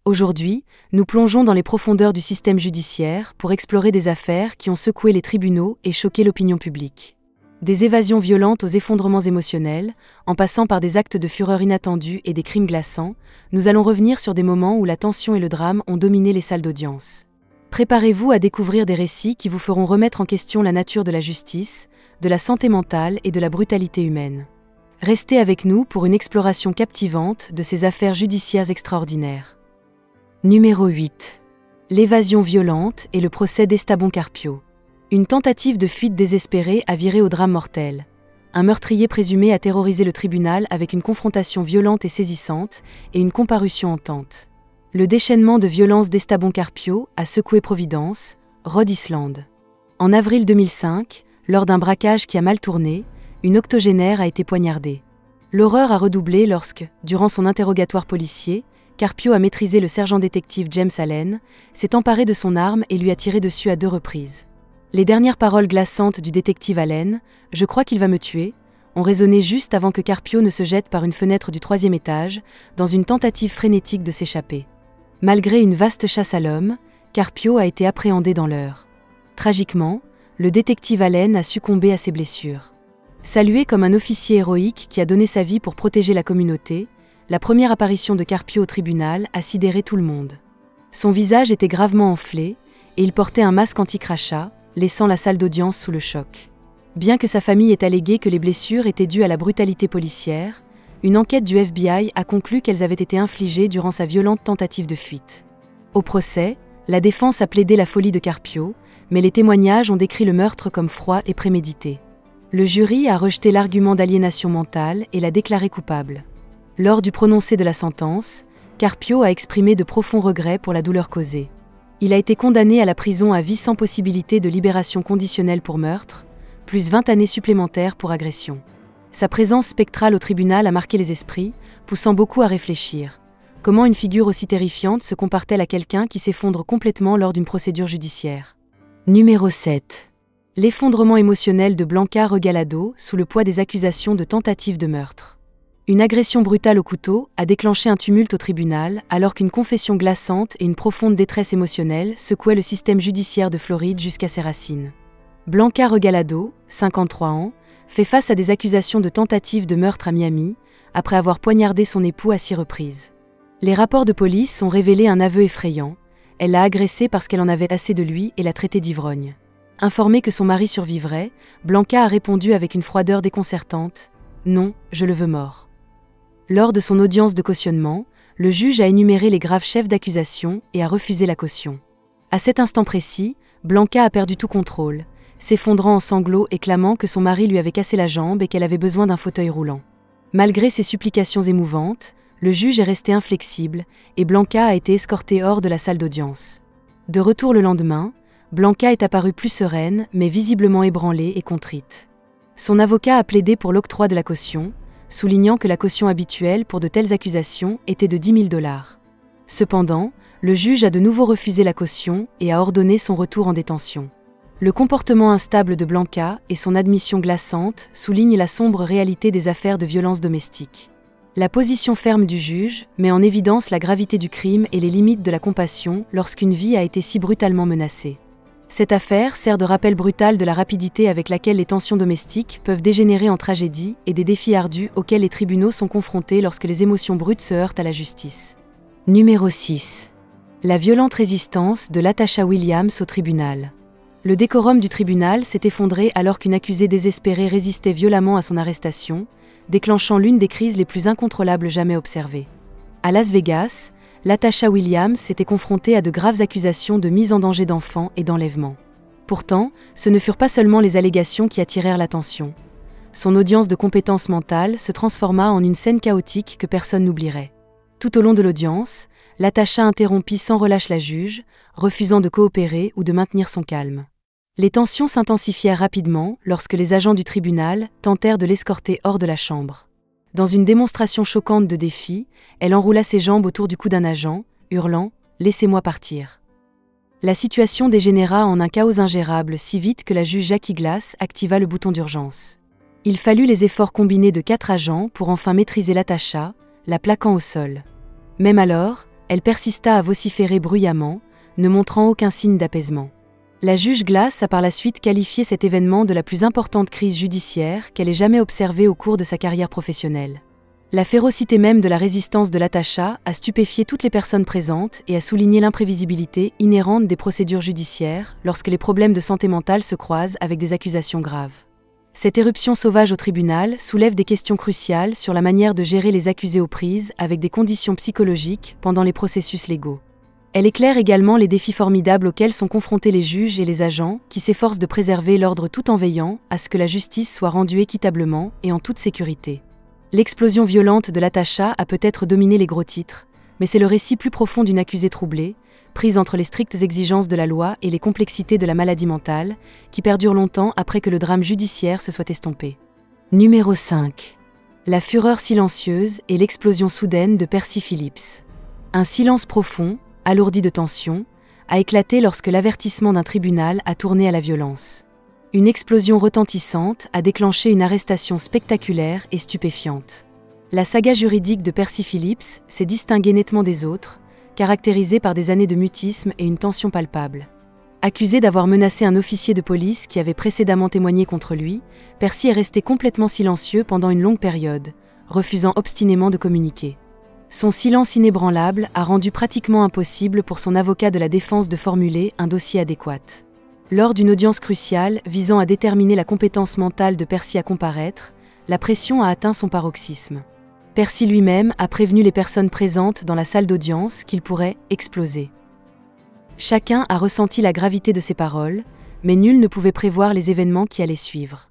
Aujourd'hui, nous plongeons dans les profondeurs du système judiciaire pour explorer des affaires qui ont secoué les tribunaux et choqué l'opinion publique. Des évasions violentes aux effondrements émotionnels, en passant par des actes de fureur inattendus et des crimes glaçants, nous allons revenir sur des moments où la tension et le drame ont dominé les salles d'audience. Préparez-vous à découvrir des récits qui vous feront remettre en question la nature de la justice, de la santé mentale et de la brutalité humaine. Restez avec nous pour une exploration captivante de ces affaires judiciaires extraordinaires. Numéro 8. L'évasion violente et le procès d'Esteban Carpio. Une tentative de fuite désespérée a viré au drame mortel. Un meurtrier présumé a terrorisé le tribunal avec une confrontation violente et saisissante et une comparution hantante. Le déchaînement de violence d'Esteban Carpio a secoué Providence, Rhode Island. En avril 2005, lors d'un braquage qui a mal tourné, une octogénaire a été poignardée. L'horreur a redoublé lorsque, durant son interrogatoire policier, Carpio a maîtrisé le sergent-détective James Allen, s'est emparé de son arme et lui a tiré dessus à 2 reprises. Les dernières paroles glaçantes du détective Allen, « Je crois qu'il va me tuer », ont résonné juste avant que Carpio ne se jette par une fenêtre du 3e étage, dans une tentative frénétique de s'échapper. Malgré une vaste chasse à l'homme, Carpio a été appréhendé dans l'heure. Tragiquement, le détective Allen a succombé à ses blessures. Salué comme un officier héroïque qui a donné sa vie pour protéger la communauté, la première apparition de Carpio au tribunal a sidéré tout le monde. Son visage était gravement enflé et il portait un masque anti-crachat, laissant la salle d'audience sous le choc. Bien que sa famille ait allégué que les blessures étaient dues à la brutalité policière, une enquête du FBI a conclu qu'elles avaient été infligées durant sa violente tentative de fuite. Au procès, la défense a plaidé la folie de Carpio, mais les témoignages ont décrit le meurtre comme froid et prémédité. Le jury a rejeté l'argument d'aliénation mentale et l'a déclaré coupable. Lors du prononcé de la sentence, Carpio a exprimé de profonds regrets pour la douleur causée. Il a été condamné à la prison à vie sans possibilité de libération conditionnelle pour meurtre, plus 20 années supplémentaires pour agression. Sa présence spectrale au tribunal a marqué les esprits, poussant beaucoup à réfléchir. Comment une figure aussi terrifiante se compare-t-elle à quelqu'un qui s'effondre complètement lors d'une procédure judiciaire ? Numéro 7. L'effondrement émotionnel de Blanca Regalado sous le poids des accusations de tentative de meurtre. Une agression brutale au couteau a déclenché un tumulte au tribunal alors qu'une confession glaçante et une profonde détresse émotionnelle secouaient le système judiciaire de Floride jusqu'à ses racines. Blanca Regalado, 53 ans, fait face à des accusations de tentative de meurtre à Miami, après avoir poignardé son époux à 6 reprises. Les rapports de police ont révélé un aveu effrayant. Elle l'a agressé parce qu'elle en avait assez de lui et l'a traité d'ivrogne. Informée que son mari survivrait, Blanca a répondu avec une froideur déconcertante « Non, je le veux mort ». Lors de son audience de cautionnement, le juge a énuméré les graves chefs d'accusation et a refusé la caution. À cet instant précis, Blanca a perdu tout contrôle, s'effondrant en sanglots et clamant que son mari lui avait cassé la jambe et qu'elle avait besoin d'un fauteuil roulant. Malgré ses supplications émouvantes, le juge est resté inflexible et Blanca a été escortée hors de la salle d'audience. De retour le lendemain, Blanca est apparue plus sereine mais visiblement ébranlée et contrite. Son avocat a plaidé pour l'octroi de la caution, soulignant que la caution habituelle pour de telles accusations était de $10 000. Cependant, le juge a de nouveau refusé la caution et a ordonné son retour en détention. Le comportement instable de Blanca et son admission glaçante soulignent la sombre réalité des affaires de violence domestique. La position ferme du juge met en évidence la gravité du crime et les limites de la compassion lorsqu'une vie a été si brutalement menacée. Cette affaire sert de rappel brutal de la rapidité avec laquelle les tensions domestiques peuvent dégénérer en tragédie et des défis ardus auxquels les tribunaux sont confrontés lorsque les émotions brutes se heurtent à la justice. Numéro 6. La violente résistance de Latasha Williams au tribunal. Le décorum du tribunal s'est effondré alors qu'une accusée désespérée résistait violemment à son arrestation, déclenchant l'une des crises les plus incontrôlables jamais observées. À Las Vegas, Latasha Williams était confrontée à de graves accusations de mise en danger d'enfants et d'enlèvement. Pourtant, ce ne furent pas seulement les allégations qui attirèrent l'attention. Son audience de compétences mentales se transforma en une scène chaotique que personne n'oublierait. Tout au long de l'audience, Latasha interrompit sans relâche la juge, refusant de coopérer ou de maintenir son calme. Les tensions s'intensifièrent rapidement lorsque les agents du tribunal tentèrent de l'escorter hors de la chambre. Dans une démonstration choquante de défi, elle enroula ses jambes autour du cou d'un agent, hurlant « Laissez-moi partir ». La situation dégénéra en un chaos ingérable si vite que la juge Jackie Glass activa le bouton d'urgence. Il fallut les efforts combinés de 4 agents pour enfin maîtriser Latasha, la plaquant au sol. Même alors, elle persista à vociférer bruyamment, ne montrant aucun signe d'apaisement. La juge Glass a par la suite qualifié cet événement de la plus importante crise judiciaire qu'elle ait jamais observée au cours de sa carrière professionnelle. La férocité même de la résistance de Latasha a stupéfié toutes les personnes présentes et a souligné l'imprévisibilité inhérente des procédures judiciaires lorsque les problèmes de santé mentale se croisent avec des accusations graves. Cette éruption sauvage au tribunal soulève des questions cruciales sur la manière de gérer les accusés aux prises avec des conditions psychologiques pendant les processus légaux. Elle éclaire également les défis formidables auxquels sont confrontés les juges et les agents qui s'efforcent de préserver l'ordre tout en veillant à ce que la justice soit rendue équitablement et en toute sécurité. L'explosion violente de Latasha a peut-être dominé les gros titres, mais c'est le récit plus profond d'une accusée troublée, prise entre les strictes exigences de la loi et les complexités de la maladie mentale, qui perdure longtemps après que le drame judiciaire se soit estompé. Numéro 5. La fureur silencieuse et l'explosion soudaine de Percy Phillips. Un silence profond, alourdi de tension, a éclaté lorsque l'avertissement d'un tribunal a tourné à la violence. Une explosion retentissante a déclenché une arrestation spectaculaire et stupéfiante. La saga juridique de Percy Phillips s'est distinguée nettement des autres, caractérisée par des années de mutisme et une tension palpable. Accusé d'avoir menacé un officier de police qui avait précédemment témoigné contre lui, Percy est resté complètement silencieux pendant une longue période, refusant obstinément de communiquer. Son silence inébranlable a rendu pratiquement impossible pour son avocat de la défense de formuler un dossier adéquat. Lors d'une audience cruciale visant à déterminer la compétence mentale de Percy à comparaître, la pression a atteint son paroxysme. Percy lui-même a prévenu les personnes présentes dans la salle d'audience qu'il pourrait exploser. Chacun a ressenti la gravité de ses paroles, mais nul ne pouvait prévoir les événements qui allaient suivre.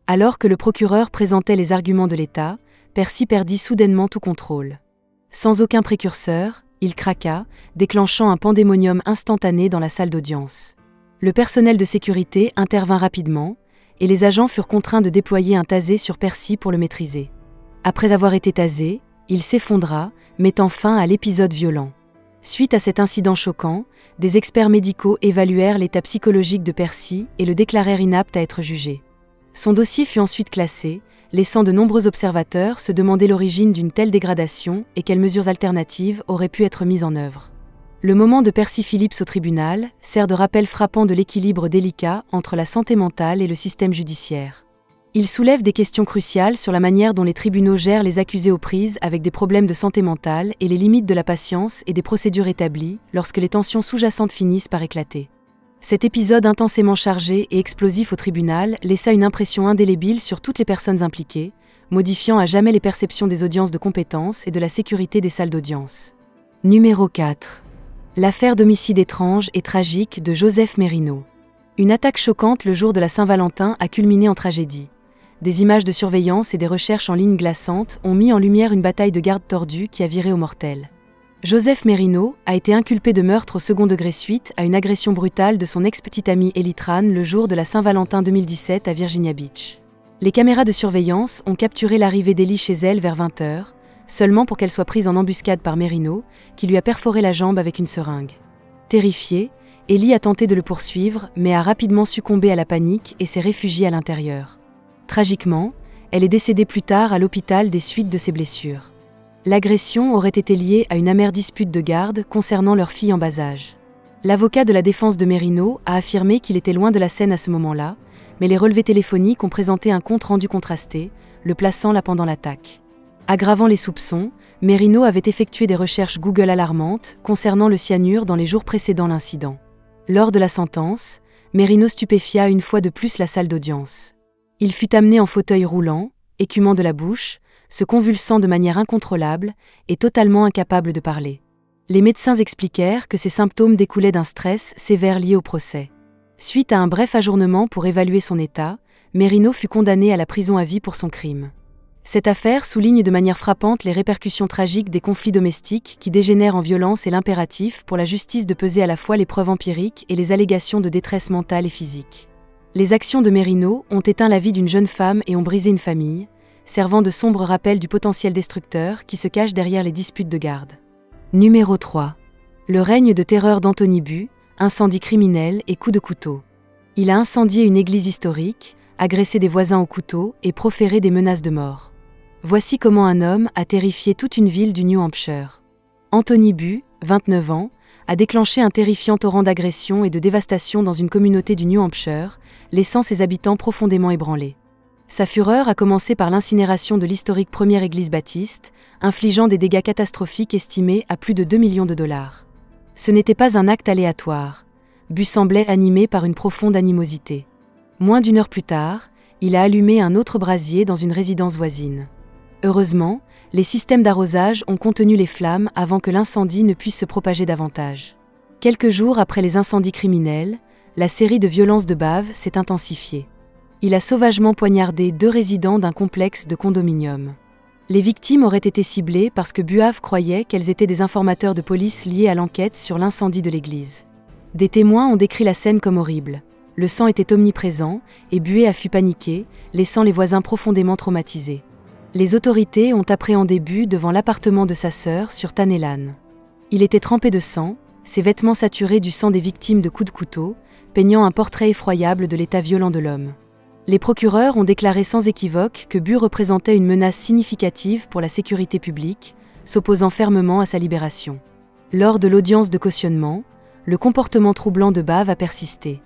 Alors que le procureur présentait les arguments de l'État, Percy perdit soudainement tout contrôle. Sans aucun précurseur, il craqua, déclenchant un pandémonium instantané dans la salle d'audience. Le personnel de sécurité intervint rapidement, et les agents furent contraints de déployer un tasé sur Percy pour le maîtriser. Après avoir été tasé, il s'effondra, mettant fin à l'épisode violent. Suite à cet incident choquant, des experts médicaux évaluèrent l'état psychologique de Percy et le déclarèrent inapte à être jugé. Son dossier fut ensuite classé, laissant de nombreux observateurs se demander l'origine d'une telle dégradation et quelles mesures alternatives auraient pu être mises en œuvre. Le moment de Percy Phillips au tribunal sert de rappel frappant de l'équilibre délicat entre la santé mentale et le système judiciaire. Il soulève des questions cruciales sur la manière dont les tribunaux gèrent les accusés aux prises avec des problèmes de santé mentale et les limites de la patience et des procédures établies lorsque les tensions sous-jacentes finissent par éclater. Cet épisode intensément chargé et explosif au tribunal laissa une impression indélébile sur toutes les personnes impliquées, modifiant à jamais les perceptions des audiences de compétence et de la sécurité des salles d'audience. Numéro 4. L'affaire d'homicide étrange et tragique de Joseph Merino. Une attaque choquante le jour de la Saint-Valentin a culminé en tragédie. Des images de surveillance et des recherches en ligne glaçantes ont mis en lumière une bataille de garde tordue qui a viré au mortel. Joseph Merino a été inculpé de meurtre au second degré suite à une agression brutale de son ex-petite amie Elitran le jour de la Saint-Valentin 2017 à Virginia Beach. Les caméras de surveillance ont capturé l'arrivée d'Ellie chez elle vers 20h, seulement pour qu'elle soit prise en embuscade par Merino, qui lui a perforé la jambe avec une seringue. Terrifiée, Ellie a tenté de le poursuivre, mais a rapidement succombé à la panique et s'est réfugiée à l'intérieur. Tragiquement, elle est décédée plus tard à l'hôpital des suites de ses blessures. L'agression aurait été liée à une amère dispute de garde concernant leur fille en bas âge. L'avocat de la défense de Merino a affirmé qu'il était loin de la scène à ce moment-là, mais les relevés téléphoniques ont présenté un compte rendu contrasté, le plaçant là pendant l'attaque. Aggravant les soupçons, Merino avait effectué des recherches Google alarmantes concernant le cyanure dans les jours précédant l'incident. Lors de la sentence, Merino stupéfia une fois de plus la salle d'audience. Il fut amené en fauteuil roulant, écumant de la bouche, se convulsant de manière incontrôlable et totalement incapable de parler. Les médecins expliquèrent que ces symptômes découlaient d'un stress sévère lié au procès. Suite à un bref ajournement pour évaluer son état, Merino fut condamné à la prison à vie pour son crime. Cette affaire souligne de manière frappante les répercussions tragiques des conflits domestiques qui dégénèrent en violence et l'impératif pour la justice de peser à la fois les preuves empiriques et les allégations de détresse mentale et physique. Les actions de Merino ont éteint la vie d'une jeune femme et ont brisé une famille, servant de sombre rappel du potentiel destructeur qui se cache derrière les disputes de garde. Numéro 3. Le règne de terreur d'Anthony Bu, incendie criminel et coups de couteau. Il a incendié une église historique, agressé des voisins au couteau et proféré des menaces de mort. Voici comment un homme a terrifié toute une ville du New Hampshire. Anthony Bu, 29 ans, a déclenché un terrifiant torrent d'agression et de dévastation dans une communauté du New Hampshire, laissant ses habitants profondément ébranlés. Sa fureur a commencé par l'incinération de l'historique première église baptiste, infligeant des dégâts catastrophiques estimés à plus de 2 millions de dollars. Ce n'était pas un acte aléatoire. Bu semblait animé par une profonde animosité. Moins d'une heure plus tard, il a allumé un autre brasier dans une résidence voisine. Heureusement, les systèmes d'arrosage ont contenu les flammes avant que l'incendie ne puisse se propager davantage. Quelques jours après les incendies criminels, la série de violences de bave s'est intensifiée. Il a sauvagement poignardé 2 résidents d'un complexe de condominium. Les victimes auraient été ciblées parce que Buave croyait qu'elles étaient des informateurs de police liés à l'enquête sur l'incendie de l'église. Des témoins ont décrit la scène comme horrible. Le sang était omniprésent et Buave a fut paniqué, laissant les voisins profondément traumatisés. Les autorités ont appréhendé Bu devant l'appartement de sa sœur sur Tanelan. Il était trempé de sang, ses vêtements saturés du sang des victimes de coups de couteau, peignant un portrait effroyable de l'état violent de l'homme. Les procureurs ont déclaré sans équivoque que Bu représentait une menace significative pour la sécurité publique, s'opposant fermement à sa libération. Lors de l'audience de cautionnement, le comportement troublant de Bave a persisté.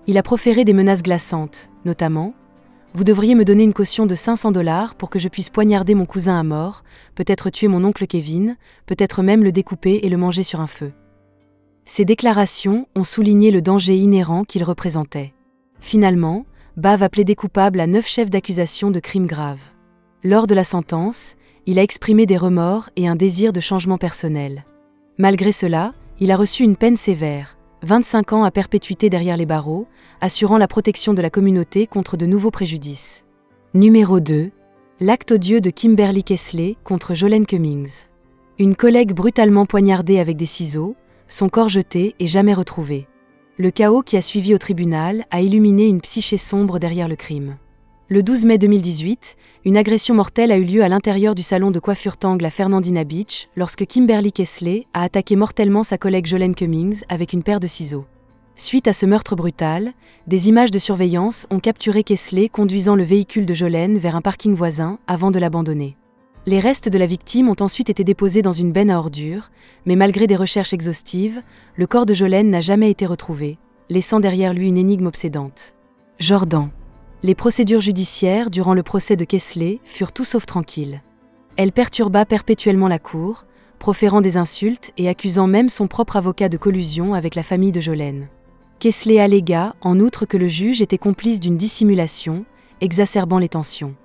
Il a proféré des menaces glaçantes, notamment « Vous devriez me donner une caution de 500 $ pour que je puisse poignarder mon cousin à mort, peut-être tuer mon oncle Kevin, peut-être même le découper et le manger sur un feu. » Ces déclarations ont souligné le danger inhérent qu'il représentait. Finalement, Bave a plaidé coupable à 9 chefs d'accusation de crimes graves. Lors de la sentence, il a exprimé des remords et un désir de changement personnel. Malgré cela, il a reçu une peine sévère, 25 ans à perpétuité derrière les barreaux, assurant la protection de la communauté contre de nouveaux préjudices. Numéro 2. L'acte odieux de Kimberly Kesley contre Jolene Cummings. Une collègue brutalement poignardée avec des ciseaux, son corps jeté et jamais retrouvé. Le chaos qui a suivi au tribunal a illuminé une psyché sombre derrière le crime. Le 12 mai 2018, une agression mortelle a eu lieu à l'intérieur du salon de coiffure Tangle à Fernandina Beach lorsque Kimberly Kesley a attaqué mortellement sa collègue Jolene Cummings avec une paire de ciseaux. Suite à ce meurtre brutal, des images de surveillance ont capturé Kesley conduisant le véhicule de Jolene vers un parking voisin avant de l'abandonner. Les restes de la victime ont ensuite été déposés dans une benne à ordures, mais malgré des recherches exhaustives, le corps de Jolene n'a jamais été retrouvé, laissant derrière lui une énigme obsédante. Jordan. Les procédures judiciaires durant le procès de Kesley furent tout sauf tranquilles. Elle perturba perpétuellement la cour, proférant des insultes et accusant même son propre avocat de collusion avec la famille de Jolene. Kesley allégua, en outre, que le juge était complice d'une dissimulation, exacerbant les tensions.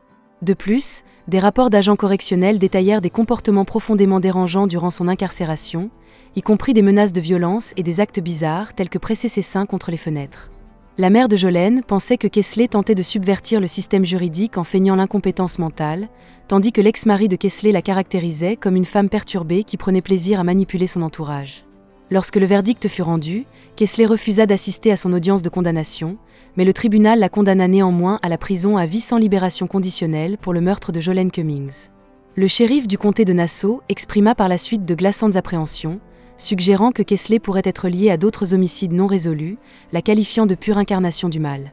De plus, des rapports d'agents correctionnels détaillèrent des comportements profondément dérangeants durant son incarcération, y compris des menaces de violence et des actes bizarres tels que presser ses seins contre les fenêtres. La mère de Jolene pensait que Kesley tentait de subvertir le système juridique en feignant l'incompétence mentale, tandis que l'ex-mari de Kesley la caractérisait comme une femme perturbée qui prenait plaisir à manipuler son entourage. Lorsque le verdict fut rendu, Kesley refusa d'assister à son audience de condamnation, mais le tribunal la condamna néanmoins à la prison à vie sans libération conditionnelle pour le meurtre de Jolene Cummings. Le shérif du comté de Nassau exprima par la suite de glaçantes appréhensions, suggérant que Kesley pourrait être liée à d'autres homicides non résolus, la qualifiant de pure incarnation du mal.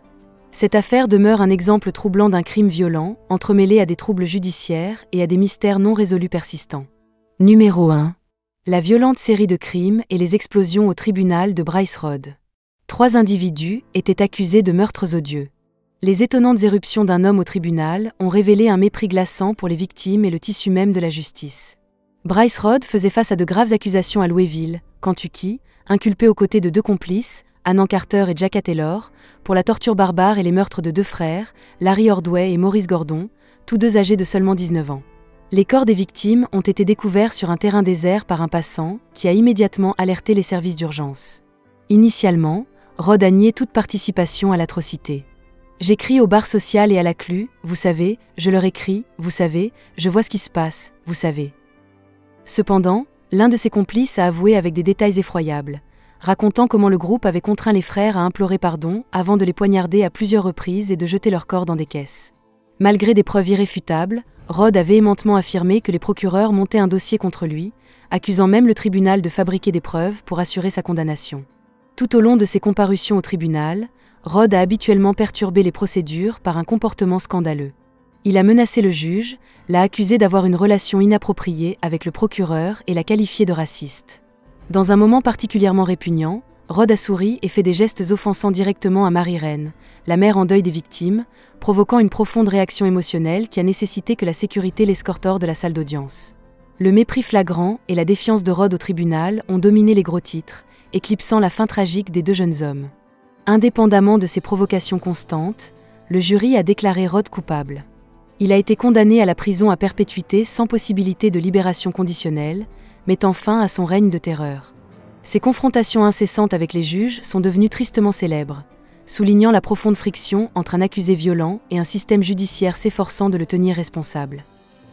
Cette affaire demeure un exemple troublant d'un crime violent, entremêlé à des troubles judiciaires et à des mystères non résolus persistants. Numéro 1. La violente série de crimes et les explosions au tribunal de Bryce Road. 3 individus étaient accusés de meurtres odieux. Les étonnantes éruptions d'un homme au tribunal ont révélé un mépris glaçant pour les victimes et le tissu même de la justice. Bryce Road faisait face à de graves accusations à Louisville, Kentucky, inculpé aux côtés de 2 complices, Annan Carter et Jacka Taylor, pour la torture barbare et les meurtres de 2 frères, Larry Ordway et Maurice Gordon, tous 2 âgés de seulement 19 ans. Les corps des victimes ont été découverts sur un terrain désert par un passant qui a immédiatement alerté les services d'urgence. Initialement, Road a nié toute participation à l'atrocité. « J'écris au bar social et à la clue, vous savez, je leur écris, vous savez, je vois ce qui se passe, vous savez. » Cependant, l'un de ses complices a avoué avec des détails effroyables, racontant comment le groupe avait contraint les frères à implorer pardon avant de les poignarder à plusieurs reprises et de jeter leurs corps dans des caisses. Malgré des preuves irréfutables, Road a véhémentement affirmé que les procureurs montaient un dossier contre lui, accusant même le tribunal de fabriquer des preuves pour assurer sa condamnation. Tout au long de ses comparutions au tribunal, Road a habituellement perturbé les procédures par un comportement scandaleux. Il a menacé le juge, l'a accusé d'avoir une relation inappropriée avec le procureur et l'a qualifié de raciste. Dans un moment particulièrement répugnant, Rod a souri et fait des gestes offensants directement à Marie-Reine, la mère en deuil des victimes, provoquant une profonde réaction émotionnelle qui a nécessité que la sécurité l'escorte hors de la salle d'audience. Le mépris flagrant et la défiance de Rod au tribunal ont dominé les gros titres, éclipsant la fin tragique des deux jeunes hommes. Indépendamment de ces provocations constantes, le jury a déclaré Rod coupable. Il a été condamné à la prison à perpétuité sans possibilité de libération conditionnelle, mettant fin à son règne de terreur. Ces confrontations incessantes avec les juges sont devenues tristement célèbres, soulignant la profonde friction entre un accusé violent et un système judiciaire s'efforçant de le tenir responsable.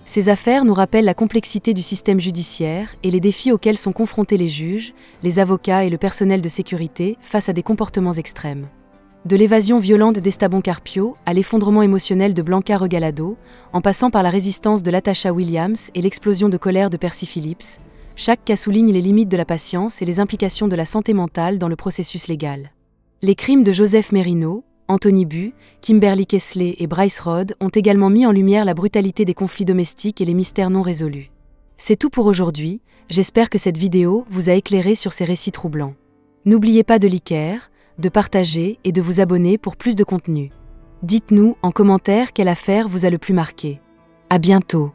Ces affaires nous rappellent la complexité du système judiciaire et les défis auxquels sont confrontés les juges, les avocats et le personnel de sécurité face à des comportements extrêmes. De l'évasion violente d'Esteban Carpio à l'effondrement émotionnel de Blanca Regalado, en passant par la résistance de Latasha Williams et l'explosion de colère de Percy Phillips, chaque cas souligne les limites de la patience et les implications de la santé mentale dans le processus légal. Les crimes de Joseph Merino, Anthony Bu, Kimberly Kesley et Bryce Rod ont également mis en lumière la brutalité des conflits domestiques et les mystères non résolus. C'est tout pour aujourd'hui, j'espère que cette vidéo vous a éclairé sur ces récits troublants. N'oubliez pas de liker, de partager et de vous abonner pour plus de contenu. Dites-nous en commentaire quelle affaire vous a le plus marqué. À bientôt.